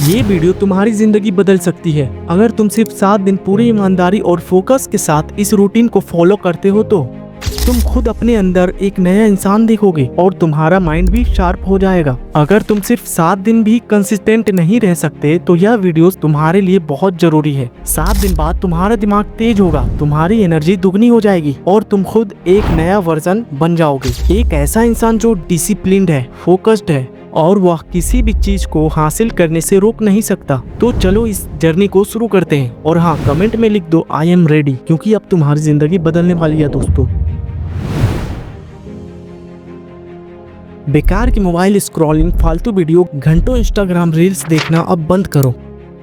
ये वीडियो तुम्हारी जिंदगी बदल सकती है। अगर तुम सिर्फ 7 दिन पूरी ईमानदारी और फोकस के साथ इस रूटीन को फॉलो करते हो तो तुम खुद अपने अंदर एक नया इंसान देखोगे और तुम्हारा माइंड भी शार्प हो जाएगा। अगर तुम सिर्फ 7 दिन भी कंसिस्टेंट नहीं रह सकते तो यह वीडियोस तुम्हारे लिए बहुत जरूरी है। 7 दिन बाद तुम्हारा दिमाग तेज होगा, तुम्हारी एनर्जी दुगनी हो जाएगी और तुम खुद एक नया वर्जन बन जाओगे। एक ऐसा इंसान जो डिसिप्लिन्ड है, फोकस्ड है और वह किसी भी चीज को हासिल करने से रोक नहीं सकता। तो चलो इस जर्नी को शुरू करते हैं। और हाँ, कमेंट में लिख दो आई एम रेडी, क्योंकि अब तुम्हारी जिंदगी बदलने वाली है दोस्तों। बेकार की मोबाइल स्क्रॉलिंग, फालतू वीडियो, घंटों इंस्टाग्राम रील्स देखना अब बंद करो।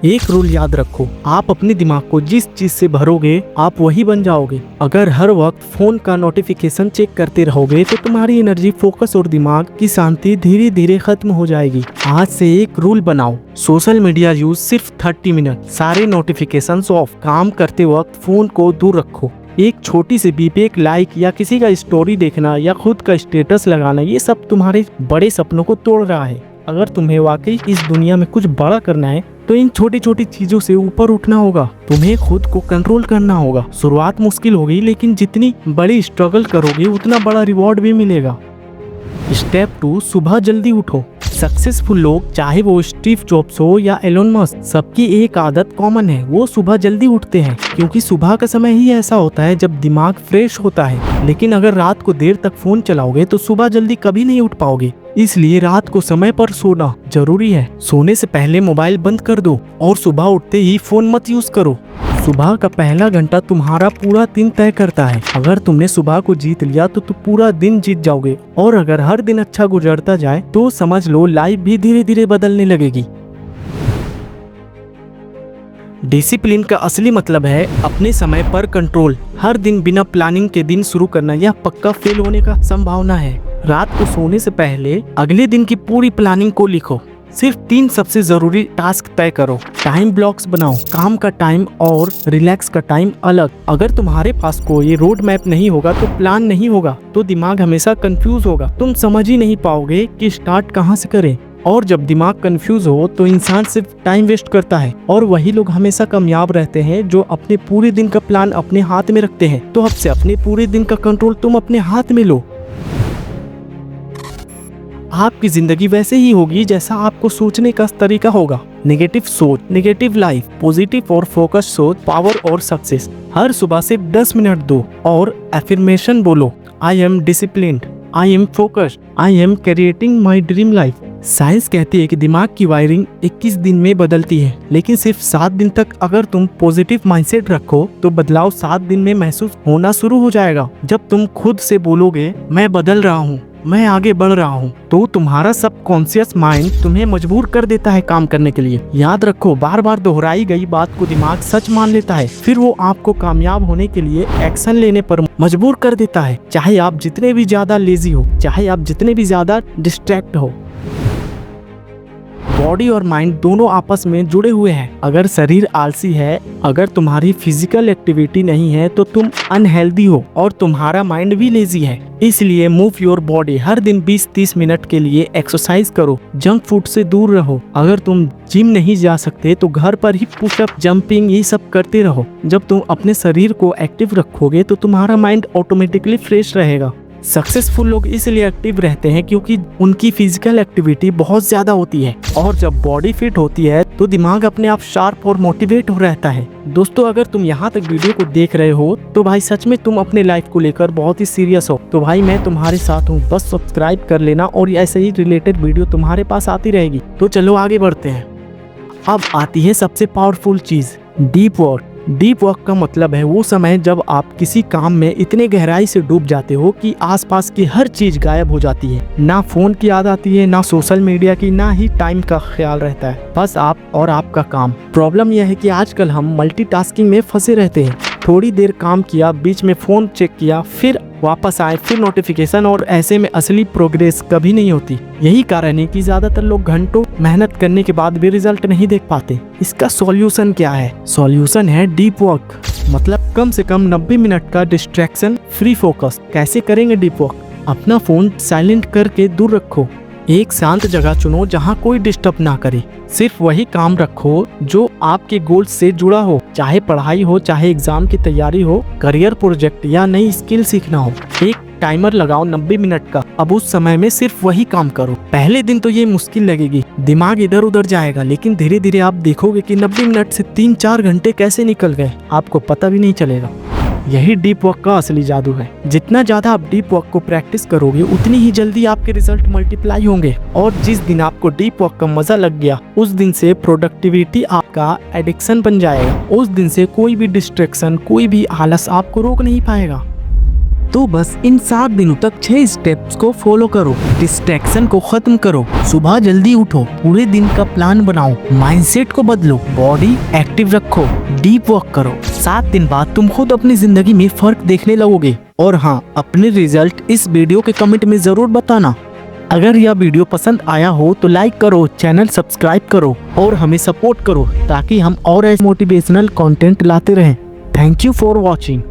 एक रूल याद रखो, आप अपने दिमाग को जिस चीज से भरोगे आप वही बन जाओगे। अगर हर वक्त फोन का नोटिफिकेशन चेक करते रहोगे तो तुम्हारी एनर्जी, फोकस और दिमाग की शांति धीरे धीरे खत्म हो जाएगी। आज से एक रूल बनाओ, सोशल मीडिया यूज सिर्फ 30 मिनट, सारे नोटिफिकेशंस ऑफ, काम करते वक्त फोन को दूर रखो। एक छोटी सी बीप, एक लाइक या किसी का स्टोरी देखना या खुद का स्टेटस लगाना, ये सब तुम्हारे बड़े सपनों को तोड़ रहा है। अगर तुम्हें वाकई इस दुनिया में कुछ बड़ा करना है तो इन छोटी छोटी चीजों से ऊपर उठना होगा। तुम्हें खुद को कंट्रोल करना होगा। शुरुआत मुश्किल होगी, लेकिन जितनी बड़ी स्ट्रगल करोगे उतना बड़ा रिवॉर्ड भी मिलेगा। स्टेप 2, सुबह जल्दी उठो। सक्सेसफुल लोग, चाहे वो स्टीव जॉब्स हो या एलोन मस्क, सबकी एक आदत कॉमन है, वो सुबह जल्दी उठते हैं। क्योंकि सुबह का समय ही ऐसा होता है जब दिमाग फ्रेश होता है। लेकिन अगर रात को देर तक फोन चलाओगे तो सुबह जल्दी कभी नहीं उठ पाओगे। इसलिए रात को समय पर सोना जरूरी है। सोने से पहले मोबाइल बंद कर दो और सुबह उठते ही फोन मत यूज करो। सुबह का पहला घंटा तुम्हारा पूरा दिन तय करता है। अगर तुमने सुबह को जीत लिया तो तुम पूरा दिन जीत जाओगे। और अगर हर दिन अच्छा गुजरता जाए तो समझ लो लाइफ भी धीरे धीरे बदलने लगेगी। डिसिप्लिन का असली मतलब है अपने समय पर कंट्रोल। हर दिन बिना प्लानिंग के दिन शुरू करना यह पक्का फेल होने का संभावना है। रात को सोने से पहले अगले दिन की पूरी प्लानिंग को लिखो। सिर्फ 3 सबसे जरूरी टास्क तय करो। टाइम ब्लॉक्स बनाओ, काम का टाइम और रिलैक्स का टाइम अलग। अगर तुम्हारे पास कोई रोड मैप नहीं होगा तो प्लान नहीं होगा, तो दिमाग हमेशा कंफ्यूज होगा। तुम समझ ही नहीं पाओगे कि स्टार्ट कहाँ से करें। और जब दिमाग कंफ्यूज हो तो इंसान सिर्फ टाइम वेस्ट करता है। और वही लोग हमेशा कामयाब रहते हैं जो अपने पूरे दिन का प्लान अपने हाथ में रखते हैं। तो अब से अपने पूरे दिन का कंट्रोल तुम अपने हाथ में लो। आपकी जिंदगी वैसे ही होगी जैसा आपको सोचने का तरीका होगा। नेगेटिव सोच, नेगेटिव लाइफ, पॉजिटिव और फोकस सोच, पावर और सक्सेस। हर सुबह सिर्फ 10 मिनट दो और एफर्मेशन बोलो, I am disciplined, I am focused, I am creating my dream life. Science कहती है कि दिमाग की वायरिंग 21 दिन में बदलती है, लेकिन सिर्फ 7 दिन तक अगर तुम पॉजिटिव माइंडसेट रखो तो बदलाव 7 दिन में महसूस होना शुरू हो जाएगा। जब तुम खुद से बोलोगे मैं बदल रहा हूँ, मैं आगे बढ़ रहा हूँ, तो तुम्हारा सबकॉन्शियस माइंड तुम्हें मजबूर कर देता है काम करने के लिए। याद रखो, बार बार दोहराई गई बात को दिमाग सच मान लेता है। फिर वो आपको कामयाब होने के लिए एक्शन लेने पर मजबूर कर देता है, चाहे आप जितने भी ज्यादा लेजी हो, चाहे आप जितने भी ज्यादा डिस्ट्रैक्ट हो। बॉडी और माइंड दोनों आपस में जुड़े हुए हैं। अगर शरीर आलसी है, अगर तुम्हारी फिजिकल एक्टिविटी नहीं है तो तुम अनहेल्दी हो और तुम्हारा माइंड भी लेजी है। इसलिए मूव योर बॉडी। हर दिन 20-30 मिनट के लिए एक्सरसाइज करो। जंक फूड से दूर रहो। अगर तुम जिम नहीं जा सकते तो घर पर ही पुशअप, जंपिंग, ये सब करते रहो। जब तुम अपने शरीर को एक्टिव रखोगे तो तुम्हारा माइंड ऑटोमेटिकली फ्रेश रहेगा। सक्सेसफुल लोग इसलिए एक्टिव रहते हैं क्योंकि उनकी फिजिकल एक्टिविटी बहुत ज्यादा होती है। और जब बॉडी फिट होती है तो दिमाग अपने आप शार्प और मोटिवेट हो रहता है। दोस्तों, अगर तुम यहाँ तक वीडियो को देख रहे हो तो भाई सच में तुम अपने लाइफ को लेकर बहुत ही सीरियस हो। तो भाई मैं तुम्हारे साथ हूँ, बस सब्सक्राइब कर लेना और ऐसे ही रिलेटेड वीडियो तुम्हारे पास आती रहेगी। तो चलो आगे बढ़ते हैं। अब आती है सबसे पावरफुल चीज, डीप वर्क। डीप वर्क का मतलब है वो समय जब आप किसी काम में इतने गहराई से डूब जाते हो कि आसपास की हर चीज गायब हो जाती है। ना फोन की याद आती है, ना सोशल मीडिया की, ना ही टाइम का ख्याल रहता है, बस आप और आपका काम। प्रॉब्लम यह है कि आजकल हम मल्टीटास्किंग में फंसे रहते हैं। थोड़ी देर काम किया, बीच में फोन चेक किया, फिर वापस आए, फिर नोटिफिकेशन, और ऐसे में असली प्रोग्रेस कभी नहीं होती। यही कारण है कि ज्यादातर लोग घंटों मेहनत करने के बाद भी रिजल्ट नहीं देख पाते। इसका सॉल्यूशन क्या है? सॉल्यूशन है डीप वर्क, मतलब कम से कम 90 मिनट का डिस्ट्रैक्शन फ्री फोकस। कैसे करेंगे डीप वर्क? अपना फोन साइलेंट करके दूर रखो, एक शांत जगह चुनो जहाँ कोई डिस्टर्ब ना करे। सिर्फ वही काम रखो जो आपके गोल से जुड़ा हो, चाहे पढ़ाई हो, चाहे एग्जाम की तैयारी हो, करियर प्रोजेक्ट या नई स्किल सीखना हो। एक टाइमर लगाओ 90 मिनट का। अब उस समय में सिर्फ वही काम करो। पहले दिन तो ये मुश्किल लगेगी, दिमाग इधर उधर जाएगा, लेकिन धीरे धीरे आप देखोगे कि 90 मिनट से 3-4 घंटे कैसे निकल गए, आपको पता भी नहीं चलेगा। यही डीप वर्क का असली जादू है। जितना ज्यादा आप डीप वर्क को प्रैक्टिस करोगे, उतनी ही जल्दी आपके रिजल्ट मल्टीप्लाई होंगे। और जिस दिन आपको डीप वर्क का मजा लग गया, उस दिन से प्रोडक्टिविटी आपका एडिक्शन बन जाएगा। उस दिन से कोई भी डिस्ट्रैक्शन, कोई भी आलस आपको रोक नहीं पाएगा। तो बस इन 7 दिनों तक 6 स्टेप्स को फॉलो करो। डिस्ट्रैक्शन को खत्म करो, सुबह जल्दी उठो, पूरे दिन का प्लान बनाओ, माइंडसेट को बदलो, बॉडी एक्टिव रखो, डीप वर्क करो। 7 दिन बाद तुम खुद अपनी जिंदगी में फर्क देखने लगोगे। और हाँ, अपने रिजल्ट इस वीडियो के कमेंट में जरूर बताना। अगर यह वीडियो पसंद आया हो तो लाइक करो, चैनल सब्सक्राइब करो और हमें सपोर्ट करो, ताकि हम और ऐसे मोटिवेशनल कंटेंट लाते रहें। Thank you for watching.